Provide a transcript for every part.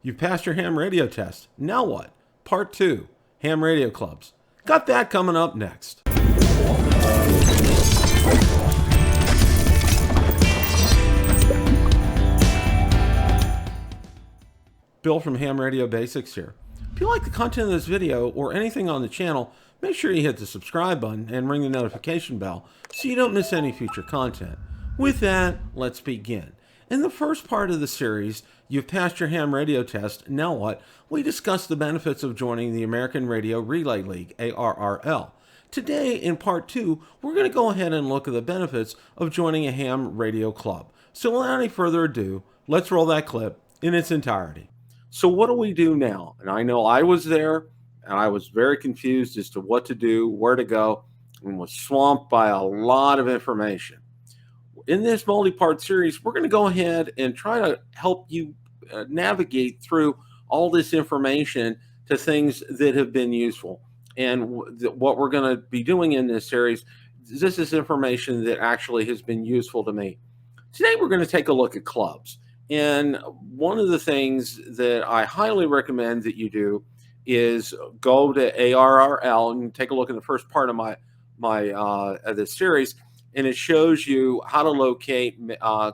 You've passed your ham radio test. Now what? Part 2, ham radio clubs. Got that coming up next. Bill from Ham Radio Basics here. If you like the content of this video or anything on the channel, make sure you hit the subscribe button and ring the notification bell so you don't miss any future content. With that, let's begin. In the first part of the series, You've passed your ham radio test. Now what? We discussed the benefits of joining the American Radio Relay League, ARRL. Today, in part 2, we're going to go ahead and look at the benefits of joining a ham radio club. So without any further ado, let's roll that clip in its entirety. So what do we do now? And I know I was there, and I was very confused as to what to do, where to go, and was swamped by a lot of information. In this multi-part series, we're going to go ahead and try to help you navigate through all this information to things that have been useful. And what we're going to be doing in this series, this is information that actually has been useful to me. Today, we're going to take a look at clubs. And one of the things that I highly recommend that you do is go to ARRL and take a look at the first part of this series, and it shows you how to locate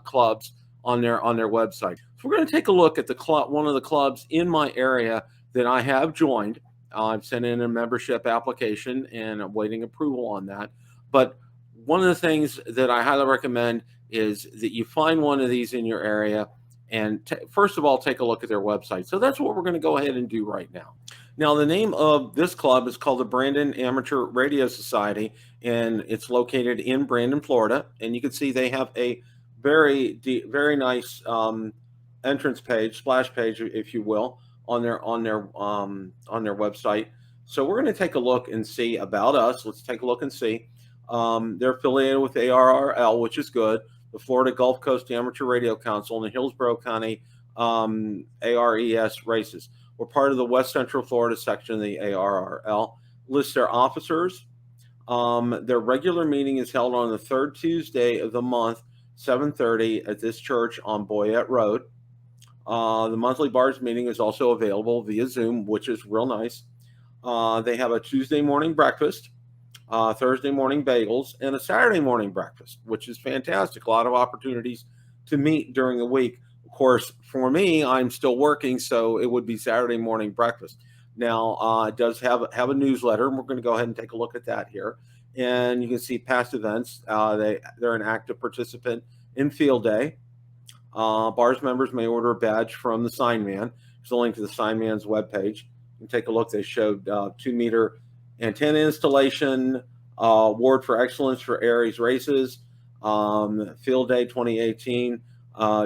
clubs on their website. So we're going to take a look at the club, one of the clubs in my area that I have joined. I've sent in a membership application and I'm waiting approval on that. But one of the things that I highly recommend is that you find one of these in your area and first of all, take a look at their website. So that's what we're going to go ahead and do right now. Now, the name of this club is called the Brandon Amateur Radio Society, and it's located in Brandon, Florida. And you can see they have a very nice entrance page, splash page, if you will, on their website. So we're going to take a look and see about us. Let's take a look and see. They're affiliated with ARRL, which is good. The Florida Gulf Coast Amateur Radio Council and the Hillsborough County ARES races. We're part of the West Central Florida section of the ARRL. Lists their officers. Their regular meeting is held on the third Tuesday of the month, 7:30 at this church on Boyette Road. The monthly bars meeting is also available via Zoom, which is real nice. They have a Tuesday morning breakfast, Thursday morning bagels, and a Saturday morning breakfast, which is fantastic. A lot of opportunities to meet during the week. Of course, for me, I'm still working, so it would be Saturday morning breakfast. Now, it does have a newsletter, and we're going to go ahead and take a look at that here. And you can see past events. They're an active participant in Field Day. Bars members may order a badge from the sign man. There's a link to the sign man's webpage. You can take a look. They showed 2-meter antenna installation, award for excellence for Aries races, Field Day 2018,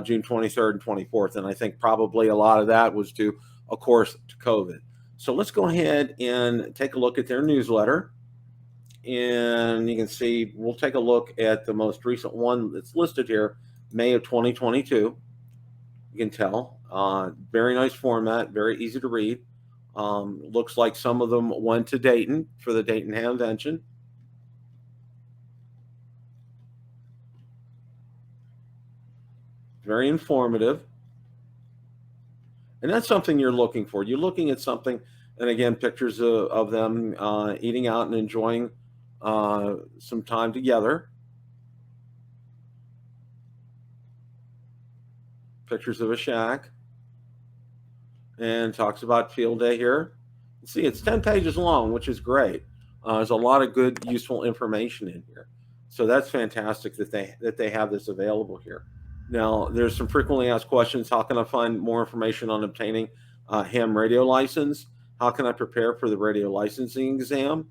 June 23rd and 24th. And I think probably a lot of that was due, of course, to COVID. So let's go ahead and take a look at their newsletter. And you can see, we'll take a look at the most recent one that's listed here, May of 2022. You can tell, very nice format, very easy to read. Looks like some of them went to Dayton for the Dayton Hamvention. Very informative. And that's something you're looking for. You're looking at something, and again, pictures of them eating out and enjoying some time together. Pictures of a shack. And talks about Field Day here. You see, it's 10 pages long, which is great. There's a lot of good, useful information in here. So that's fantastic that they have this available here. Now, there's some frequently asked questions. How can I find more information on obtaining a ham radio license? How can I prepare for the radio licensing exam?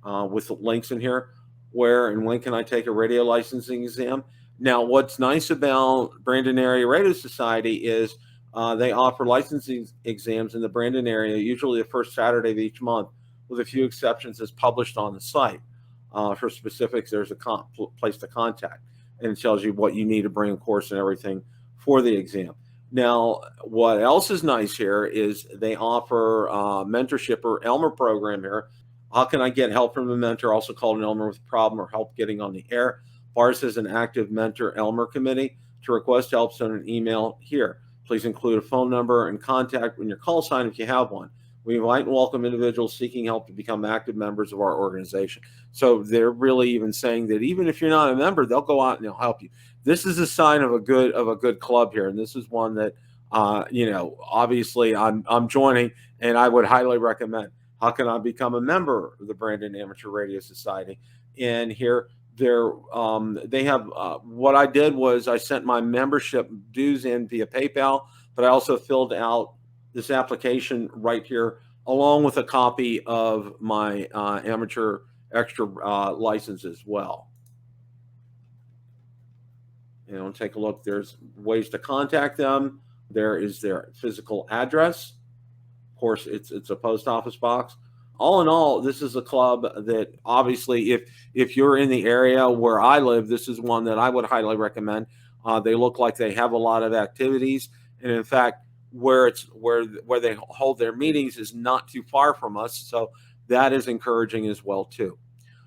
With the links in here. Where and when can I take a radio licensing exam? Now, what's nice about Brandon Area Radio Society is they offer licensing exams in the Brandon area, usually the first Saturday of each month, with a few exceptions as published on the site. For specifics, there's a place to contact, and it tells you what you need to bring, of course, and everything for the exam. Now, what else is nice here is they offer mentorship or Elmer program here. How can I get help from a mentor, also called an Elmer with a problem or help getting on the air? BARS has an active mentor Elmer committee. To request help, send an email here. Please include a phone number and contact in your call sign if you have one. We invite and welcome individuals seeking help to become active members of our organization. So they're really even saying that even if you're not a member, they'll go out and they'll help you. This is a sign of a good club here, and this is one that obviously I'm joining, and I would highly recommend. How can I become a member of the Brandon Amateur Radio Society? And here they have what I did was I sent my membership dues in via PayPal, but I also filled out this application right here along with a copy of my amateur extra license as well. Take a look. There's ways to contact them. There is their physical address. Of course, it's a post office box. All in all, this is a club that obviously, if you're in the area where I live, this is one that I would highly recommend. They look like they have a lot of activities, and in fact, where they hold their meetings is not too far from us, so that is encouraging as well too.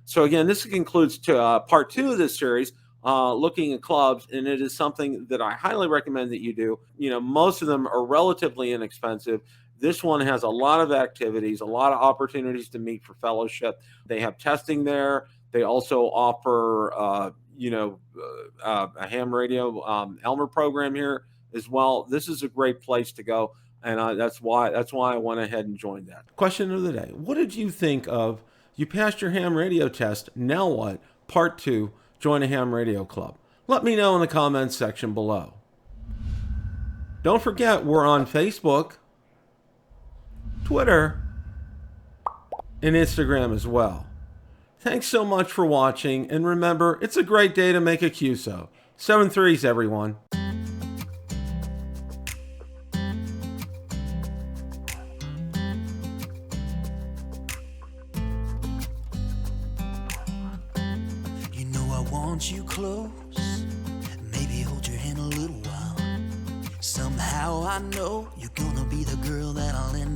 So again, this concludes part 2 of this series, looking at clubs, and it is something that I highly recommend that you do. Most of them are relatively inexpensive. This one has a lot of activities, a lot of opportunities to meet for fellowship. They have testing there. They also offer, a ham radio Elmer program here as well. This is a great place to go, and that's why I went ahead and joined that. Question of the day: what did you think of? You passed your ham radio test. Now what? Part 2. Join a ham radio club. Let me know in the comments section below. Don't forget, we're on Facebook, Twitter, and Instagram as well. Thanks so much for watching, and remember, it's a great day to make a QSO. 7 threes, everyone. You know I want you close, maybe hold your hand a little while. Somehow I know you're gonna be the girl that I'll end up